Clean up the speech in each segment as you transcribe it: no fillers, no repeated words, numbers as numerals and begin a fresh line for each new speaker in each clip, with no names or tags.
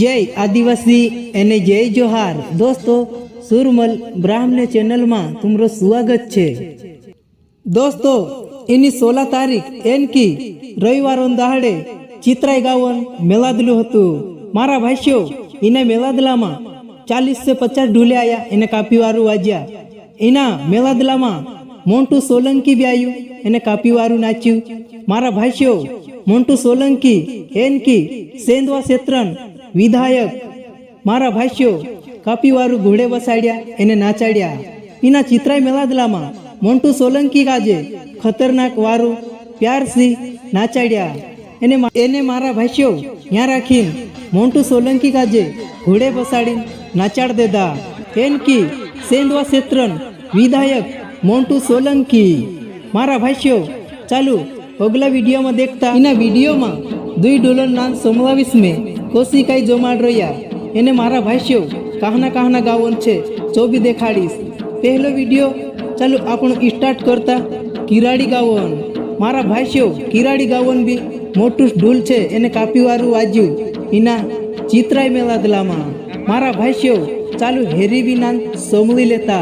જય આદિવાસી અને જય જોહાર દોસ્તો, સુરમલ બ્રાહ્મણ ચેનલમાં તમારું સ્વાગત છે। दोस्तों इन्हीं 16 तारीख एनकी रविवार दहाड़े चित्राई गावन मेलादलू हतु। मारा भाईओ इना मेलादलामा 40 से 50 ढूले आया। एने कापीवारू वाज्या। इना मेलादलामा मोंटू सोलंकी भी आयु। एने कापीवारू नाच्यु। मारा भाईओ मोंटू सोलंकी एनकी सेंधवा क्षेत्रन विधायक मारा भाईओ कापीवारू घोड़े बसाड्या एने नाचाड्या। इना चित्राई मेलादलामा मोंटू सोलंकी काजे खतरनाक वारू प्यार सी नाचाड्या। एने मारा भाईओ यहाँ राखीन मोंटू सोलंकी काजे घोड़े बसाड़ी नाचाड़ देदा। एनकी सेंधवा क्षेत्रन विधायक मोंटू सोलंकी। मारा भाईओ चालू अगला वीडियो में देखता। इना वीडियो में दुई डोलर नाम समावेश में कोशिकाई जोमाड़ रहा। एने मारा भाईओ कहना गावन छे जो भी देखाड़ीश। पहलो वीडियो चालू आपण स्टार्ट करता किराड़ी गावन। मारा भाईओ किराड़ी गावन भी मोटू ढूल छे एने कापीवारू वाज्यू। इना चित्राई मेलादलामा मारा भाईओ चालू हेरी भी नाम सोमली लेता।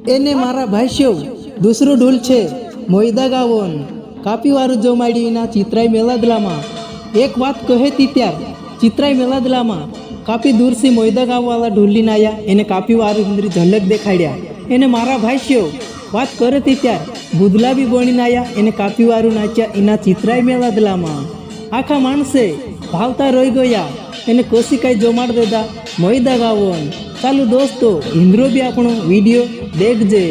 एने मारा भाईओ दूसरो ढोल छे मोयदा गावन। कापीवारू जोमाड़ी ना चित्राई मेलादलामा एक बात कहे थी त्यार चित्राई मेलादलामा कापी दूर से मोयदा गाव वाला ढोली नाया एने कापीवारू हिंद्री झलक देखाड्या। एने मारा भाईओ बात करे थी त्यार बुदला भी बनी नाया एने कापीवारू नाच्या इना चित्राई मेलादलामा। आखा माणसे भावता रही गया एने कोशिकाई जोमाड़ देदा मोयदा गावन। चालू दोस्तों इंद्रो भी आपणो वीडियो देखजे।